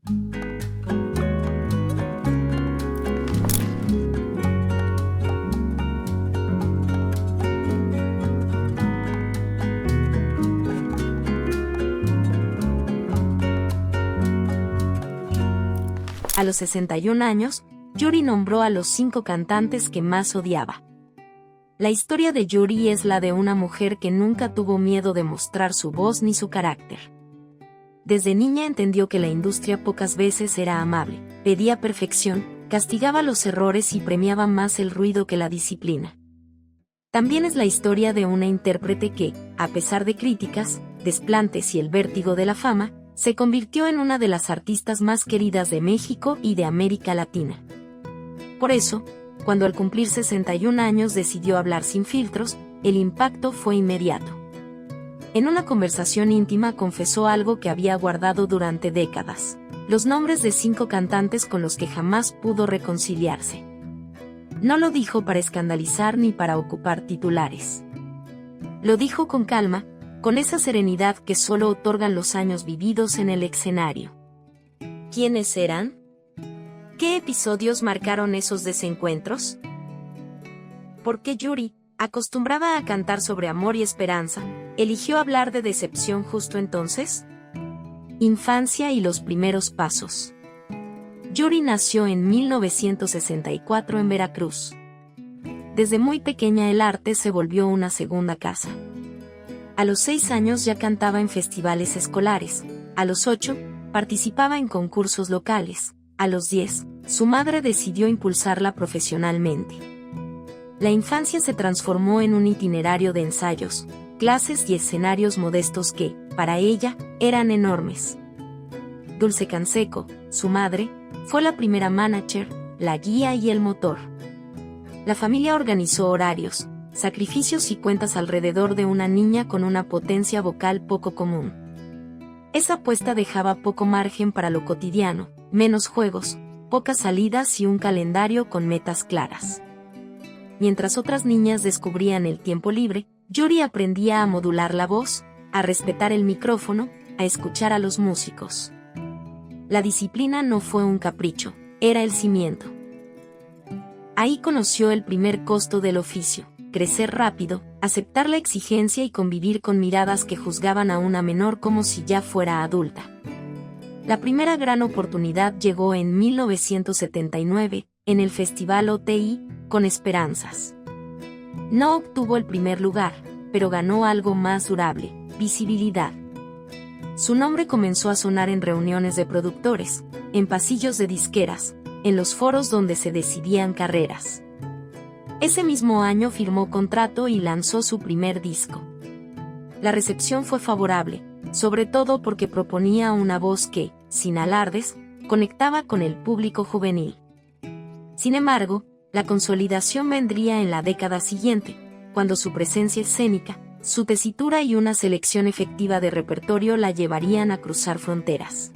A los 61 años, Yuri nombró a los 5 cantantes que más odiaba. La historia de Yuri es la de una mujer que nunca tuvo miedo de mostrar su voz ni su carácter. Desde niña entendió que la industria pocas veces era amable, pedía perfección, castigaba los errores y premiaba más el ruido que la disciplina. También es la historia de una intérprete que, a pesar de críticas, desplantes y el vértigo de la fama, se convirtió en una de las artistas más queridas de México y de América Latina. Por eso, cuando al cumplir 61 años decidió hablar sin filtros, el impacto fue inmediato. En una conversación íntima confesó algo que había guardado durante décadas: los nombres de 5 cantantes con los que jamás pudo reconciliarse. No lo dijo para escandalizar ni para ocupar titulares. Lo dijo con calma, con esa serenidad que solo otorgan los años vividos en el escenario. ¿Quiénes eran? ¿Qué episodios marcaron esos desencuentros? ¿Por qué Yuri, acostumbrada a cantar sobre amor y esperanza, eligió hablar de decepción justo entonces? Infancia y los primeros pasos. Yuri nació en 1964 en Veracruz. Desde muy pequeña el arte se volvió una segunda casa. A los 6 años ya cantaba en festivales escolares, a los 8, participaba en concursos locales, a los 10, su madre decidió impulsarla profesionalmente. La infancia se transformó en un itinerario de ensayos, clases y escenarios modestos que, para ella, eran enormes. Dulce Canseco, su madre, fue la primera manager, la guía y el motor. La familia organizó horarios, sacrificios y cuentas alrededor de una niña con una potencia vocal poco común. Esa apuesta dejaba poco margen para lo cotidiano, menos juegos, pocas salidas y un calendario con metas claras. Mientras otras niñas descubrían el tiempo libre, Yuri aprendía a modular la voz, a respetar el micrófono, a escuchar a los músicos. La disciplina no fue un capricho, era el cimiento. Ahí conoció el primer costo del oficio: crecer rápido, aceptar la exigencia y convivir con miradas que juzgaban a una menor como si ya fuera adulta. La primera gran oportunidad llegó en 1979, en el Festival OTI, con Esperanzas. No obtuvo el primer lugar, pero ganó algo más durable: visibilidad. Su nombre comenzó a sonar en reuniones de productores, en pasillos de disqueras, en los foros donde se decidían carreras. Ese mismo año firmó contrato y lanzó su primer disco. La recepción fue favorable, sobre todo porque proponía una voz que, sin alardes, conectaba con el público juvenil. Sin embargo, la consolidación vendría en la década siguiente, cuando su presencia escénica, su tesitura y una selección efectiva de repertorio la llevarían a cruzar fronteras.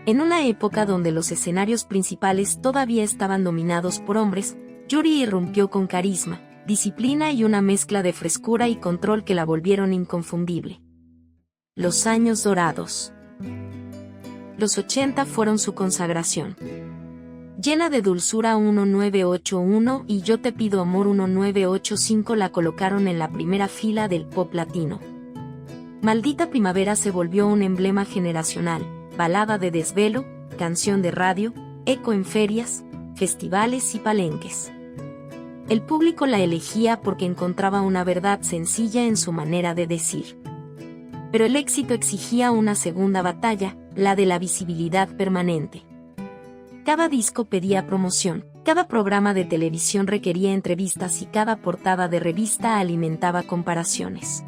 En una época donde los escenarios principales todavía estaban dominados por hombres, Yuri irrumpió con carisma, disciplina y una mezcla de frescura y control que la volvieron inconfundible. Los años dorados. Los 80 fueron su consagración. Llena de dulzura 1981 y Yo te pido amor 1985 la colocaron en la primera fila del pop latino. Maldita primavera se volvió un emblema generacional, balada de desvelo, canción de radio, eco en ferias, festivales y palenques. El público la elegía porque encontraba una verdad sencilla en su manera de decir. Pero el éxito exigía una segunda batalla, la de la visibilidad permanente. Cada disco pedía promoción, cada programa de televisión requería entrevistas y cada portada de revista alimentaba comparaciones.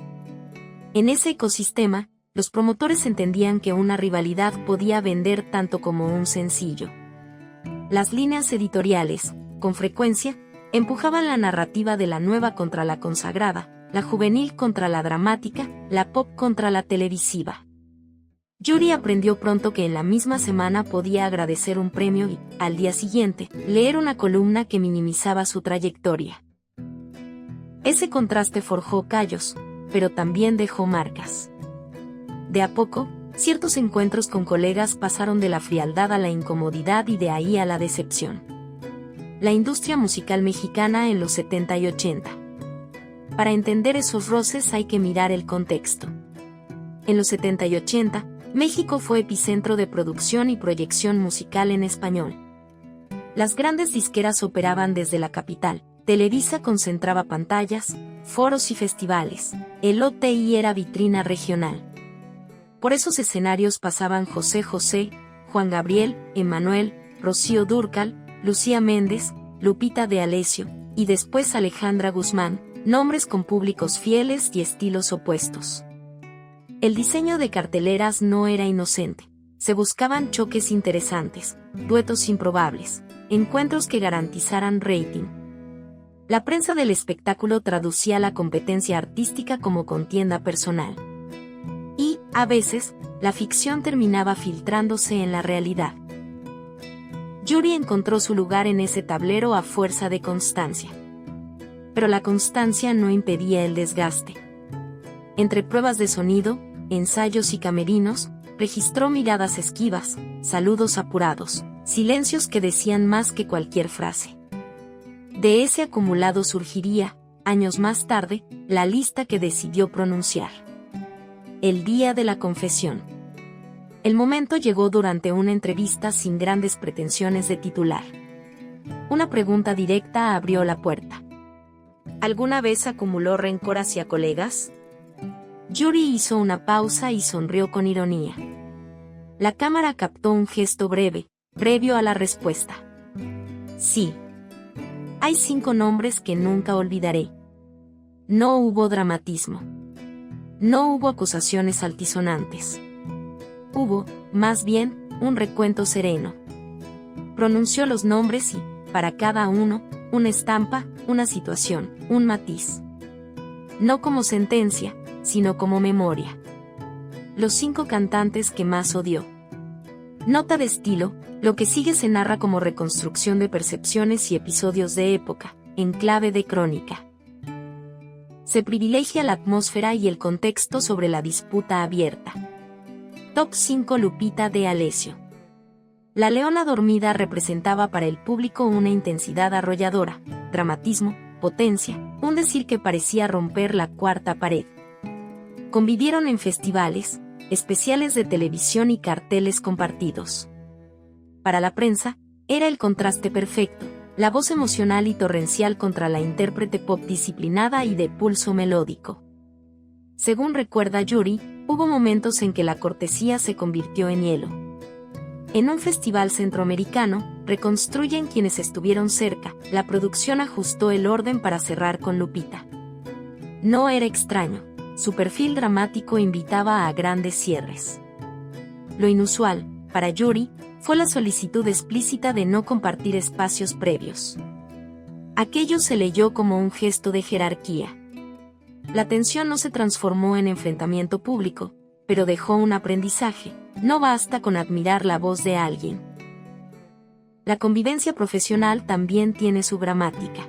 En ese ecosistema, los promotores entendían que una rivalidad podía vender tanto como un sencillo. Las líneas editoriales, con frecuencia, empujaban la narrativa de la nueva contra la consagrada, la juvenil contra la dramática, la pop contra la televisiva. Yuri aprendió pronto que en la misma semana podía agradecer un premio y, al día siguiente, leer una columna que minimizaba su trayectoria. Ese contraste forjó callos, pero también dejó marcas. De a poco, Ciertos encuentros con colegas pasaron de la frialdad a la incomodidad y de ahí a la decepción. La industria musical mexicana en los 70 y 80. Para entender esos roces hay que mirar el contexto. En los 70 y 80, México fue epicentro de producción y proyección musical en español. Las grandes disqueras operaban desde la capital. Televisa concentraba pantallas, foros y festivales. El OTI era vitrina regional. Por esos escenarios pasaban José José, Juan Gabriel, Emmanuel, Rocío Dúrcal, Lucía Méndez, Lupita D'Alessio, y después Alejandra Guzmán, nombres con públicos fieles y estilos opuestos. El diseño de carteleras no era inocente. Se buscaban choques interesantes, duetos improbables, encuentros que garantizaran rating. La prensa del espectáculo traducía la competencia artística como contienda personal. Y, a veces, la ficción terminaba filtrándose en la realidad. Yuri encontró su lugar en ese tablero a fuerza de constancia. Pero la constancia no impedía el desgaste. Entre pruebas de sonido, ensayos y camerinos, registró miradas esquivas, saludos apurados, silencios que decían más que cualquier frase. De ese acumulado surgiría, años más tarde, la lista que decidió pronunciar. El día de la confesión. El momento llegó durante una entrevista sin grandes pretensiones de titular. Una pregunta directa abrió la puerta. ¿Alguna vez acumuló rencor hacia colegas? Yuri hizo una pausa y sonrió con ironía. La cámara captó un gesto breve, previo a la respuesta. Sí. Hay 5 nombres que nunca olvidaré. No hubo dramatismo. No hubo acusaciones altisonantes. Hubo, más bien, un recuento sereno. Pronunció los nombres y, para cada uno, una estampa, una situación, un matiz. No como sentencia, sino como memoria. Los 5 cantantes que más odió. Nota de estilo, lo que sigue se narra como reconstrucción de percepciones y episodios de época, en clave de crónica. Se privilegia la atmósfera y el contexto sobre la disputa abierta. Top 5 Lupita D'Alessio. La leona dormida representaba para el público una intensidad arrolladora, dramatismo, potencia, un decir que parecía romper la cuarta pared. Convivieron en festivales, especiales de televisión y carteles compartidos. Para la prensa, era el contraste perfecto, la voz emocional y torrencial contra la intérprete pop disciplinada y de pulso melódico. Según recuerda Yuri, hubo momentos en que la cortesía se convirtió en hielo. En un festival centroamericano, reconstruyen quienes estuvieron cerca, la producción ajustó el orden para cerrar con Lupita. No era extraño, su perfil dramático invitaba a grandes cierres. Lo inusual, para Yuri, fue la solicitud explícita de no compartir espacios previos. Aquello se leyó como un gesto de jerarquía. La tensión no se transformó en enfrentamiento público, pero dejó un aprendizaje. No basta con admirar la voz de alguien. La convivencia profesional también tiene su gramática.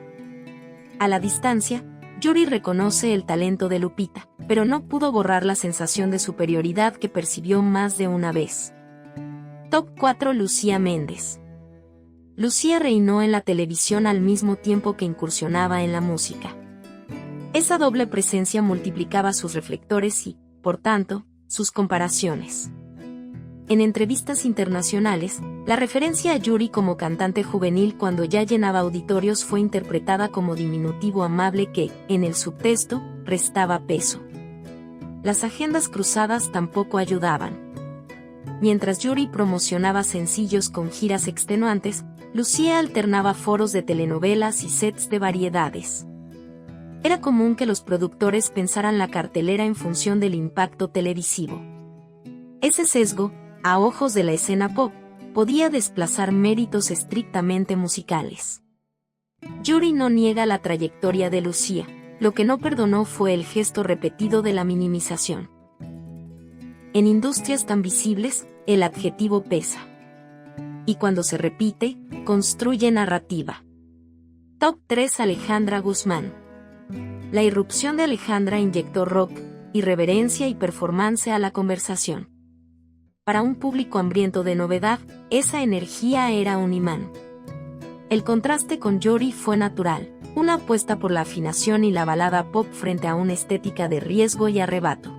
A la distancia, Yuri reconoce el talento de Lupita, pero no pudo borrar la sensación de superioridad que percibió más de una vez. Top 4 Lucía Méndez. Lucía reinó en la televisión al mismo tiempo que incursionaba en la música. Esa doble presencia multiplicaba sus reflectores y, por tanto, sus comparaciones. En entrevistas internacionales, la referencia a Yuri como cantante juvenil cuando ya llenaba auditorios fue interpretada como diminutivo amable que, en el subtexto, restaba peso. Las agendas cruzadas tampoco ayudaban. Mientras Yuri promocionaba sencillos con giras extenuantes, Lucía alternaba foros de telenovelas y sets de variedades. Era común que los productores pensaran la cartelera en función del impacto televisivo. Ese sesgo, a ojos de la escena pop, podía desplazar méritos estrictamente musicales. Yuri no niega la trayectoria de Lucía, lo que no perdonó fue el gesto repetido de la minimización. En industrias tan visibles, el adjetivo pesa. Y cuando se repite, construye narrativa. Top 3 Alejandra Guzmán. La irrupción de Alejandra inyectó rock, irreverencia y performance a la conversación. Para un público hambriento de novedad, esa energía era un imán. El contraste con Yori fue natural, una apuesta por la afinación y la balada pop frente a una estética de riesgo y arrebato.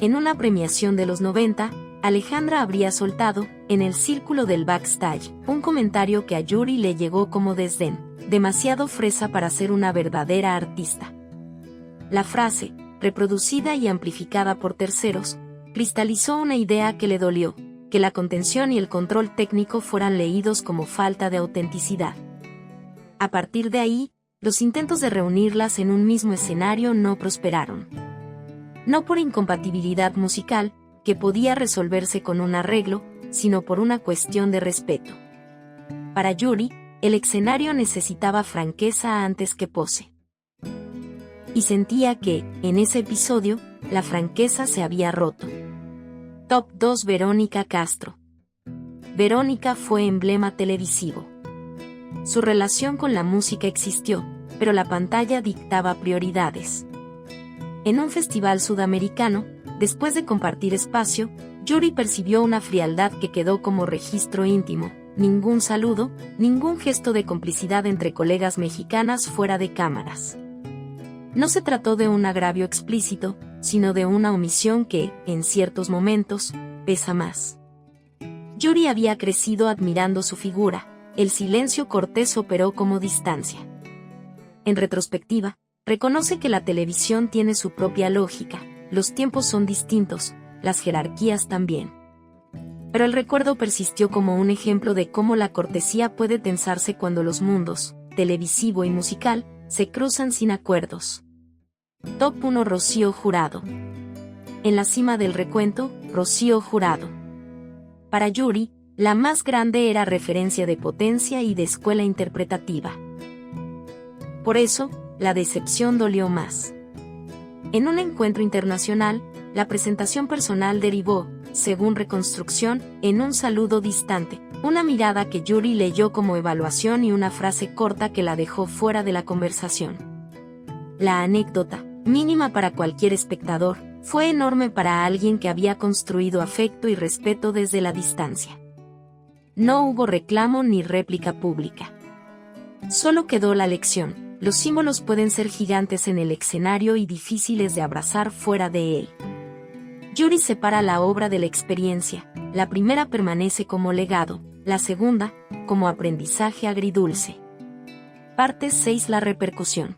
En una premiación de los 90, Alejandra habría soltado, en el círculo del backstage, un comentario que a Yuri le llegó como desdén: demasiado fresa para ser una verdadera artista. La frase, reproducida y amplificada por terceros, cristalizó una idea que le dolió: que la contención y el control técnico fueran leídos como falta de autenticidad. A partir de ahí, los intentos de reunirlas en un mismo escenario no prosperaron. No por incompatibilidad musical, que podía resolverse con un arreglo, sino por una cuestión de respeto. Para Yuri, el escenario necesitaba franqueza antes que pose. Y sentía que, en ese episodio, la franqueza se había roto. Top 2. Verónica Castro. Verónica fue emblema televisivo. Su relación con la música existió, pero la pantalla dictaba prioridades. En un festival sudamericano, después de compartir espacio, Yuri percibió una frialdad que quedó como registro íntimo: ningún saludo, ningún gesto de complicidad entre colegas mexicanas fuera de cámaras. No se trató de un agravio explícito, sino de una omisión que, en ciertos momentos, pesa más. Yuri había crecido admirando su figura, el silencio cortés operó como distancia. En retrospectiva, reconoce que la televisión tiene su propia lógica, los tiempos son distintos, las jerarquías también. Pero el recuerdo persistió como un ejemplo de cómo la cortesía puede tensarse cuando los mundos, televisivo y musical, se cruzan sin acuerdos. Top 1. Rocío Jurado. En la cima del recuento, Rocío Jurado. Para Yuri, la más grande era referencia de potencia y de escuela interpretativa. Por eso, la decepción dolió más. En un encuentro internacional, la presentación personal derivó, según reconstrucción, en un saludo distante, una mirada que Yuri leyó como evaluación y una frase corta que la dejó fuera de la conversación. La anécdota, mínima para cualquier espectador, fue enorme para alguien que había construido afecto y respeto desde la distancia. No hubo reclamo ni réplica pública. Solo quedó la lección: los símbolos pueden ser gigantes en el escenario y difíciles de abrazar fuera de él. Yuri separa la obra de la experiencia: la primera permanece como legado, la segunda, como aprendizaje agridulce. Parte 6. La repercusión.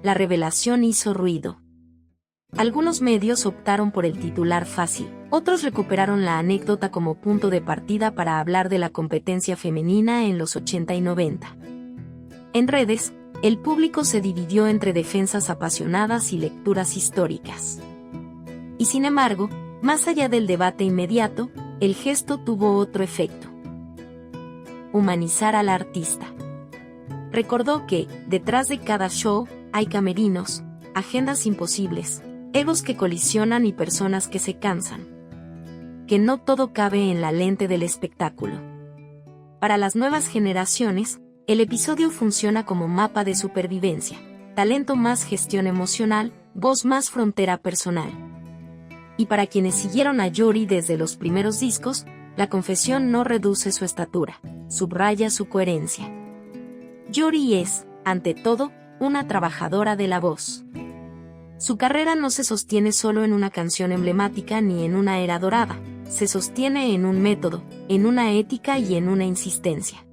La revelación hizo ruido. Algunos medios optaron por el titular fácil, otros recuperaron la anécdota como punto de partida para hablar de la competencia femenina en los 80 y 90. En redes, el público se dividió entre defensas apasionadas y lecturas históricas. Y sin embargo, más allá del debate inmediato, el gesto tuvo otro efecto: humanizar al artista. Recordó que, detrás de cada show, hay camerinos, agendas imposibles, egos que colisionan y personas que se cansan. Que no todo cabe en la lente del espectáculo. Para las nuevas generaciones, el episodio funciona como mapa de supervivencia: talento más gestión emocional, voz más frontera personal. Y para quienes siguieron a Yuri desde los primeros discos, la confesión no reduce su estatura, subraya su coherencia. Yuri es, ante todo, una trabajadora de la voz. Su carrera no se sostiene solo en una canción emblemática ni en una era dorada, se sostiene en un método, en una ética y en una insistencia.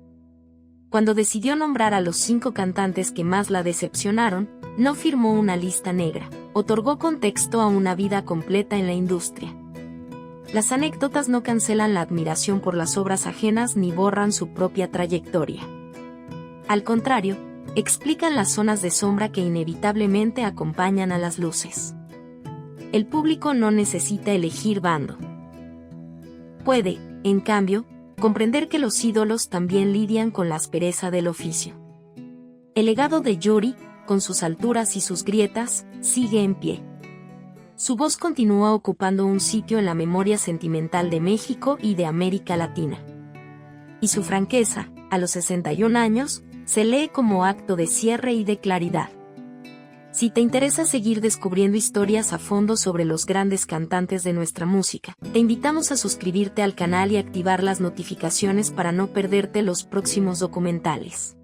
Cuando decidió nombrar a los 5 cantantes que más la decepcionaron, no firmó una lista negra, otorgó contexto a una vida completa en la industria. Las anécdotas no cancelan la admiración por las obras ajenas ni borran su propia trayectoria. Al contrario, explican las zonas de sombra que inevitablemente acompañan a las luces. El público no necesita elegir bando. Puede, en cambio, comprender que los ídolos también lidian con la aspereza del oficio. El legado de Yuri, con sus alturas y sus grietas, sigue en pie. Su voz continúa ocupando un sitio en la memoria sentimental de México y de América Latina. Y su franqueza, a los 61 años, se lee como acto de cierre y de claridad. Si te interesa seguir descubriendo historias a fondo sobre los grandes cantantes de nuestra música, te invitamos a suscribirte al canal y activar las notificaciones para no perderte los próximos documentales.